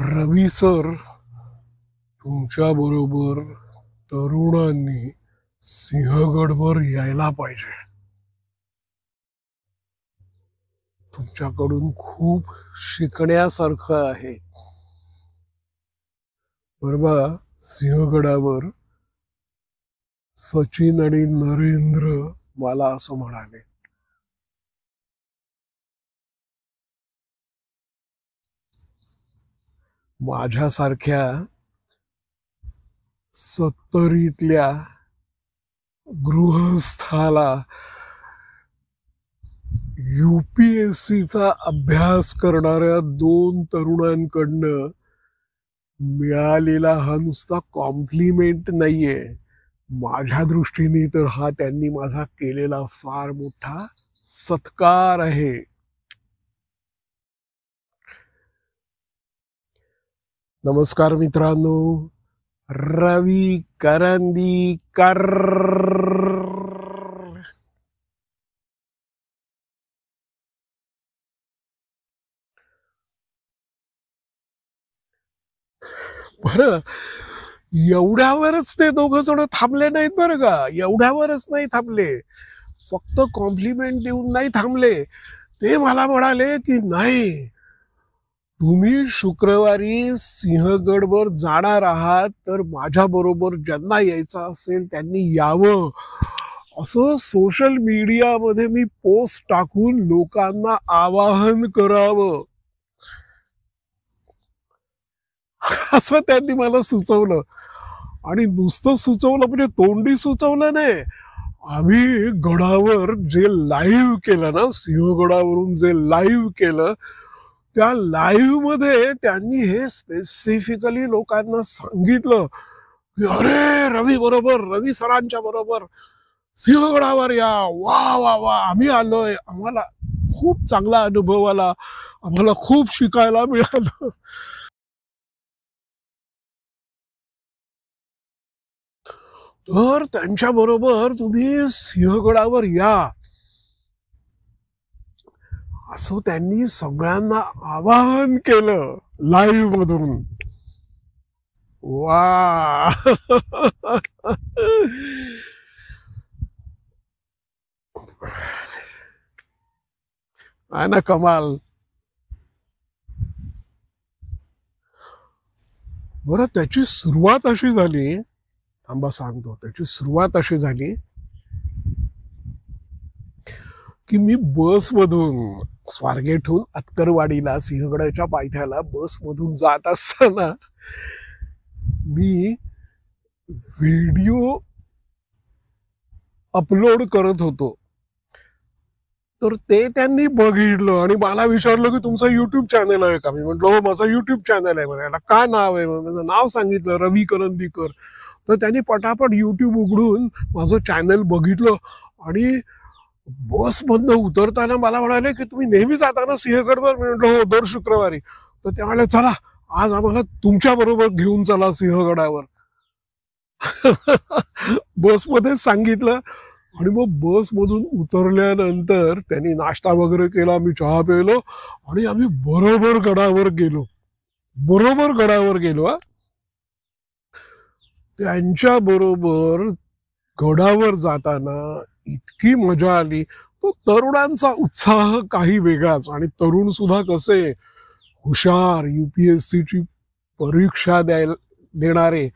रवी sir, तुमच्या बरोबर तरुणांनी सिंहगडवर यायला पाहिजे. तुमच्याकडून खूप शिकण्यासारखं आहे. परवा सिंहगडावर सचिन आणि नरेंद्र मला असं म्हणाले, माझ्यासारख्या 70तल्या गृहस्थाला UPSCचा अभ्यास करणाऱ्या 2 तरुणांकडनं मिळालेला हा नुसता कॉम्प्लिमेंट नाहीये. माझ्या दृष्टीने तर हा त्यांनी माझा केलेला फार मोठा सत्कार आहे. नमस्कार मित्रांनो, रवी करंदीकर. बरं, एवढ्यावरच ते दोघं जण थांबले नाहीत बरं का. एवढ्यावरच नाही थांबले, फक्त कॉम्प्लिमेंट देऊन नाही थांबले. ते मला म्हणाले की नाही, तुम्ही शुक्रवारी सिंहगडवर जाणार आहात तर माझ्या बरोबर ज्यांना यायचं असेल त्यांनी यावं, असं सोशल मीडियामध्ये मी पोस्ट टाकून लोकांना आवाहन करावं असं त्यांनी मला सुचवलं. आणि नुसतं सुचवलं म्हणजे तोंडी सुचवलं नाही, आम्ही गडावर जे लाईव्ह केलं ना, सिंहगडावरून जे लाईव्ह केलं, त्या लाईव्ह मध्ये त्यांनी हे स्पेसिफिकली लोकांना सांगितलं की अरे रवी बरोबर, रवी सरांच्या बरोबर सिंहगडावर या, वा वा वा, आम्ही आलोय, आम्हाला खूप चांगला अनुभव आला, आम्हाला खूप शिकायला मिळालं. तर त्यांच्या बरोबर तुम्ही सिंहगडावर या, असं त्यांनी सगळ्यांना आवाहन केलं लाईव्ह मधून. वा आहे ना कमाल. बरं, त्याची सुरुवात अशी झाली, थांबा सांगतो. त्याची सुरुवात अशी झाली की मी बसमधून स्वारगेटहून अत्करवाडीला सिंहगडाच्या पायथ्याला बसमधून जात असताना मी व्हिडिओ अपलोड करत होतो. तर ते त्यांनी बघितलं आणि मला विचारलं की तुमचा युट्यूब चॅनल आहे का. मी म्हटलं हो, माझा युट्यूब चॅनल आहे. म्हणाला काय नाव आहे. माझं नाव सांगितलं, रवी करंदीकर. तर त्यांनी पटापट युट्यूब उघडून माझं चॅनल बघितलं आणि बसमधनं उतरताना मला म्हणाले की तुम्ही नेहमी जाता ना सिंहगडवर. मी म्हटलं हो, दर शुक्रवारी. तर ते म्हणाले चला आज आम्हाला तुमच्या बरोबर घेऊन चला सिंहगडावर. बसमध्ये सांगितलं आणि मग बसमधून उतरल्यानंतर त्यांनी नाश्ता वगैरे केला, मी चहा प्यायलो आणि आम्ही बरोबर गडावर गेलो. बरोबर गडावर गेलो. त्यांच्या बरोबर गडावर जाताना इतकी मजा आली. तो तरुणांचा उत्साह काही वेगळाच. आणि तरुण सुद्धा कसे हुशार, UPSCची परीक्षा देणारे,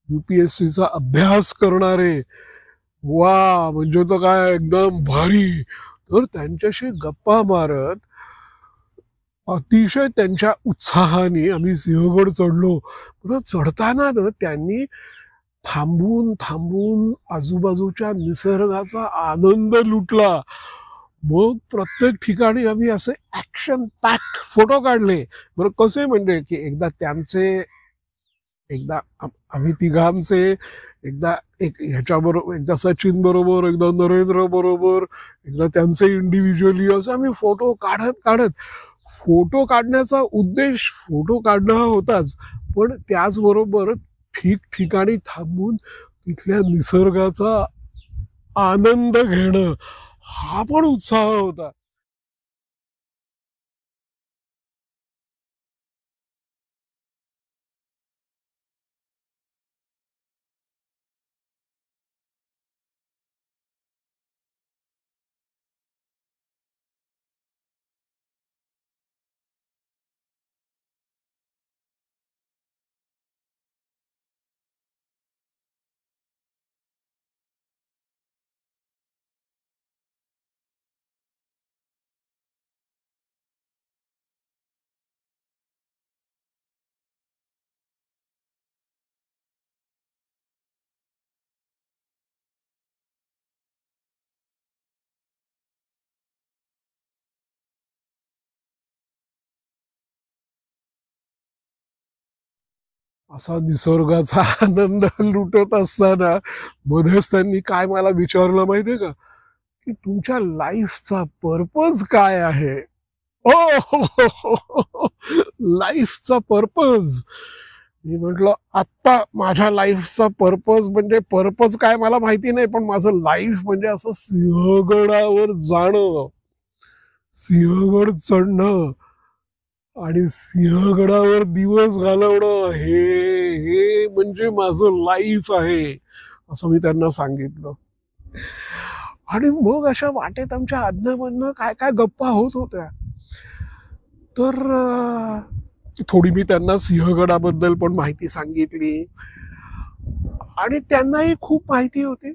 UPSCचा अभ्यास करणारे, वा म्हणजे तर काय एकदम भारी. तर त्यांच्याशी गप्पा मारत अतिशय त्यांच्या उत्साहाने आम्ही सिंहगड चढलो. परत चढताना ना त्यांनी थांबून थांबून आजूबाजूच्या निसर्गाचा आनंद लुटला. मग प्रत्येक ठिकाणी आम्ही असे ऍक्शन पॅक्ड फोटो काढले. बरं कसे म्हणजे की एकदा आम्ही तिघांचे, एकदा ह्याच्याबरोबर, एकदा सचिन बरोबर, एकदा नरेंद्र बरोबर, एकदा त्यांचे इंडिव्हिज्युअली, असं आम्ही फोटो काढत काढत. फोटो काढण्याचा उद्देश फोटो काढणं हा होताच, पण त्याचबरोबर ठिकठिकाणी थांबून तिथल्या निसर्गाचा आनंद घेणं हा पण उत्साह होता. असा निसर्गाचा आनंद लुटत असताना मध्येच त्यांनी काय मला विचारलं माहितीये का, की तुमच्या लाईफचा पर्पज काय आहे? ओ हो, हो, हो, हो, हो. लाईफचा पर्पज. मी म्हटलं आत्ता माझ्या लाईफचा पर्पज म्हणजे पर्पज काय मला माहिती नाही, पण माझं लाईफ म्हणजे असं सिंहगडावर जाणं, सिंहगड चढणं आणि सिंहगडावर दिवस घालवणं हे म्हणजे माझं लाईफ आहे, असं मी त्यांना सांगितलं. आणि मग अशा वाटेत आमच्या अधनं-मधनं काय-काय गप्पा होत होत्या. तर थोडी मी त्यांना सिंहगडाबद्दल पण माहिती सांगितली आणि त्यांनाही खूप माहिती होती.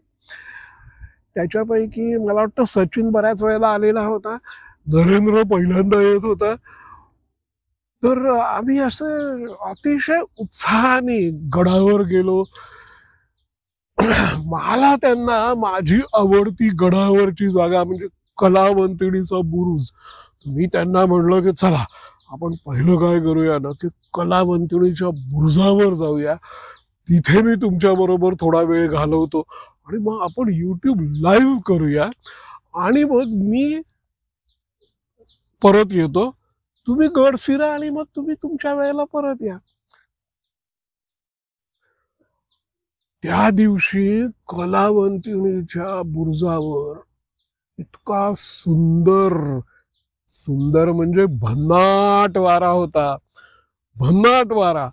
त्याच्यापैकी मला वाटतं सचिन बऱ्याच वेळेला आलेला होता. नरेंद्र पहिल्यांदा येत होता. तर आम्ही असं अतिशय उत्साहाने गडावर गेलो. मला त्यांना माझी आवडती गडावरची जागा म्हणजे कलावंतिणीचा बुरुज. मी त्यांना म्हटलं, की चला आपण पहिलं काय करूया ना, की कलावंतिणीच्या बुरुजावर जाऊया. तिथे मी तुमच्याबरोबर थोडा वेळ घालवतो आणि मग आपण YouTube लाईव्ह करूया आणि मग मी परत येतो. तुम्ही गड फिरा आणि मग तुम्ही तुमच्या वेळेला परत या. त्या दिवशी कलावंतिणीच्या बुरुजावर इतका सुंदर, सुंदर म्हणजे भन्नाट वारा होता. भन्नाट वारा.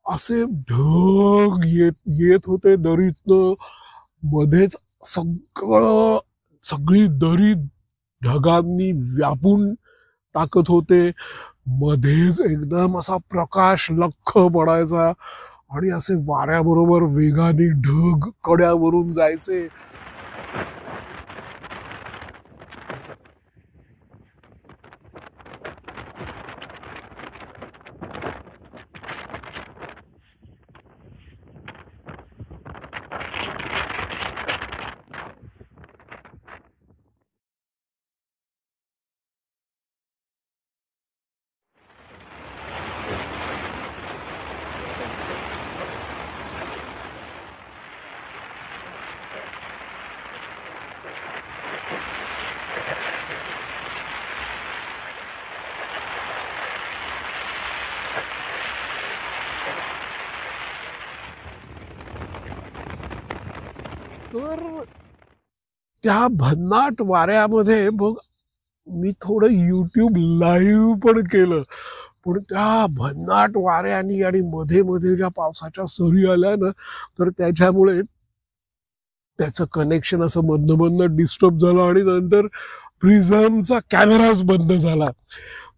असे ढग येत येत होते दरीतनं. मध्येच सगळं सगळी दरी ढगांनी व्यापून टाकत होते. मध्येच एकदम असा प्रकाश लख्ख पडायचा आणि असे वाऱ्याबरोबर वेगाने ढग कड्यावरून जायचे. तर त्या भन्नाट वाऱ्यामध्ये मग मी थोडं YouTube लाईव्ह पण केलं. पण त्या भन्नाट वाऱ्यानी आणि मध्ये-मध्ये ज्या पावसाच्या सरी आल्या ना, तर त्याच्यामुळे त्याचं कनेक्शन असं मधनं-मधनं डिस्टर्ब झालं आणि नंतर प्रिझमचा कॅमेराच बंद झाला.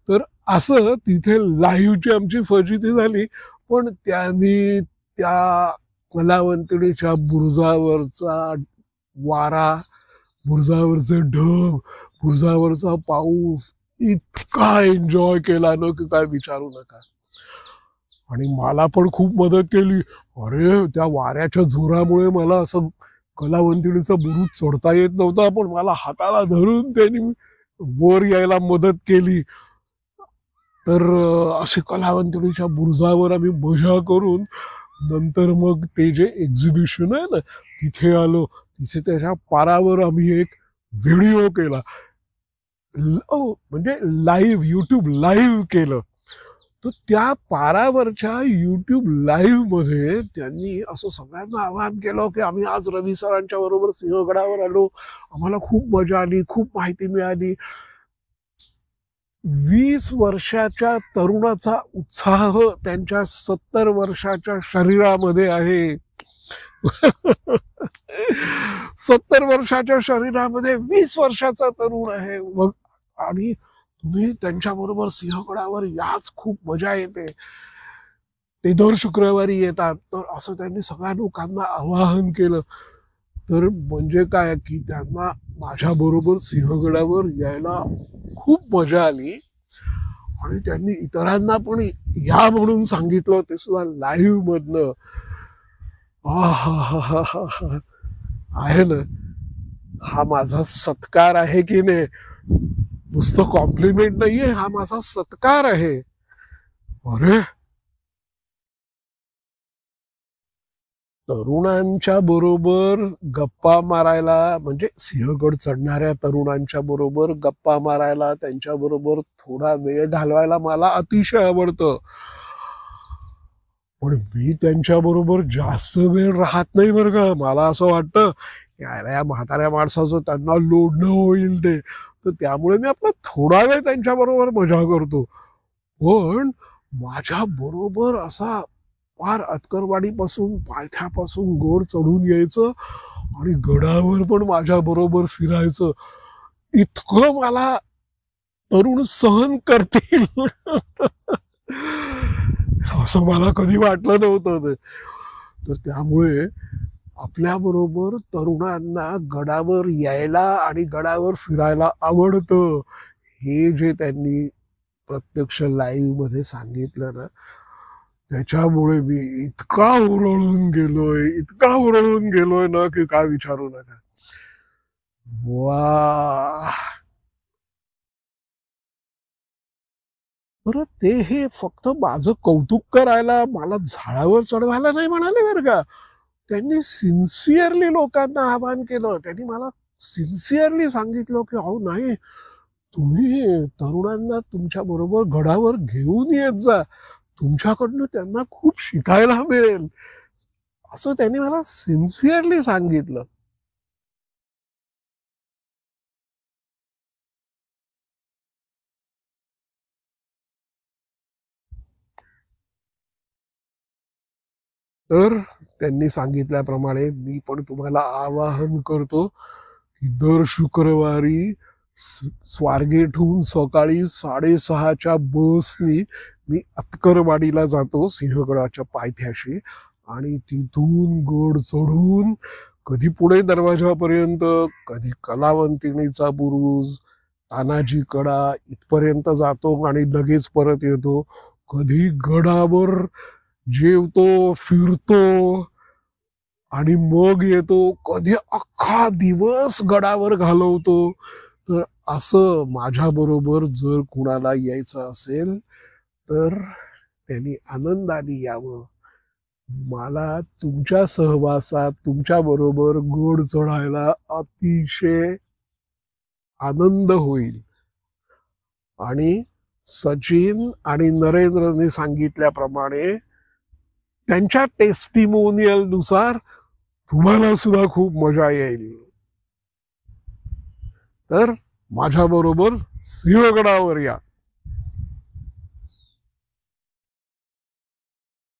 तर असं तिथे लाईव्हची आमची फजिती झाली. पण त्यांनी त्या कलावंतिणीच्या बुरुजावरचा वारा, बुरुजावरचे ढग, बुरुजावरचा पाऊस इतका एन्जॉय केला ना, की काय विचारू नका. आणि मला पण खूप मदत केली. अरे, त्या वाऱ्याच्या जोरामुळे मला असं कलावंतिणीचा बुरुज चढता येत नव्हता, पण मला हाताला धरून त्यांनी वर यायला मदत केली. तर असे कलावंतिणीच्या बुरुजावर आम्ही मजा करून नंतर मग ते जे एक्झिबिशन आहे ना, तिथे आलो. तिथे त्याच्या पारावर आम्ही एक व्हिडिओ केला. म्हणजे लाईव्ह YouTube लाईव्ह केलं. तर त्या पारावरच्या YouTube लाईव्हमध्ये त्यांनी असं सगळ्यांना आवाहन केलं, की आम्ही आज रवी सरांच्या बरोबर सिंहगडावर आलो. आम्हाला खूप मजा आली, खूप माहिती मिळाली. 20 वर्षाच्या तरुणाचा उत्साह त्यांच्या 70 वर्षाच्या शरीरामध्ये आहे. 70 वर्षाच्या शरीरामध्ये 20 वर्षाचा तरुण आहे. मग आणि तुम्ही त्यांच्याबरोबर सिंहगडावर याच, खूप मजा येते. ते दर शुक्रवारी येतात. तर असं त्यांनी सगळ्या लोकांना आवाहन केलं. तर म्हणजे काय, की त्यांना माझ्याबरोबर सिंहगडावर यायला खूप मजा आली आणि त्यांनी इतरांना पण या म्हणून सांगितलं, ते सुद्धा लाईव्हमधनं. आहाहाहाहा! आहे ना, हा माझा सत्कार आहे की नाही? नुसतं कॉम्प्लिमेंट नाहीये, हा माझा सत्कार आहे. अरे! तरुणांच्या बरोबर गप्पा मारायला म्हणजे सिंहगड चढणाऱ्या तरुणांच्या बरोबर गप्पा मारायला, त्यांच्या बरोबर थोडा वेळ घालवायला मला अतिशय आवडतं. पण मी त्यांच्या बरोबर जास्त वेळ राहत नाही बरं का. मला असं वाटतं, याला या म्हाताऱ्या माणसाचं त्यांना लोडणं होईल ते. तर त्यामुळे मी आपला थोडा वेळ त्यांच्याबरोबर मजा करतो. पण माझ्या बरोबर असा फार अतकरवाडीपासून, पायथ्यापासून गड चढून यायचं आणि गडावर पण माझ्या बरोबर फिरायचं. इतकं मला तरुण सहन करतील असं मला कधी वाटलं नव्हतं ते. तर त्यामुळे आपल्याबरोबर तरुणांना गडावर यायला आणि गडावर फिरायला आवडतं. हे जे त्यांनी प्रत्यक्ष लाईव्हमध्ये सांगितलं ना, त्याच्यामुळे मी इतका हुरळून गेलोय ना, की काय विचारू नका. वाह! बरं ते हे फक्त माझं कौतुक करायला, मला झाडावर चढवायला नाही म्हणाले बरं का. त्यांनी सिन्सिअरली लोकांना आवाहन केलं. त्यांनी मला सिन्सिअरली सांगितलं, की "अहो नाही, तुम्ही तरुणांना तुमच्या बरोबर गडावर घेऊन येत जा. तुमच्याकडनं त्यांना खूप शिकायला मिळेल." असं त्यांनी मला सिन्सिअरली सांगितलं. तर त्यांनी सांगितल्याप्रमाणे मी पण तुम्हाला आवाहन करतो, की दर शुक्रवारी स्वारगेटहून सकाळी 6:30च्या बसनी मी अतकरवाडीला जातो सिंहगडाच्या पायथ्याशी आणि तिथून गड चढून कधी पुणे दरवाजापर्यंत, कधी कलावंतिनीचा बुरुज, तानाजी कडा इथपर्यंत जातो आणि लगेच परत येतो. कधी गडावर जेवतो, फिरतो आणि मग येतो. कधी अख्खा दिवस गडावर घालवतो. तर असं माझ्याबरोबर जर कुणाला यायचं असेल, तर त्यांनी आनंदाने यावं. मला तुमच्या सहवासात तुमच्याबरोबर गड चढायला अतिशय आनंद होईल. आणि सचिन आणि नरेंद्रने सांगितल्याप्रमाणे त्यांच्या टेस्टिमोनियलनुसार तुम्हाला सुद्धा खूप मजा येईल. तर माझ्याबरोबर सिंहगडावर या.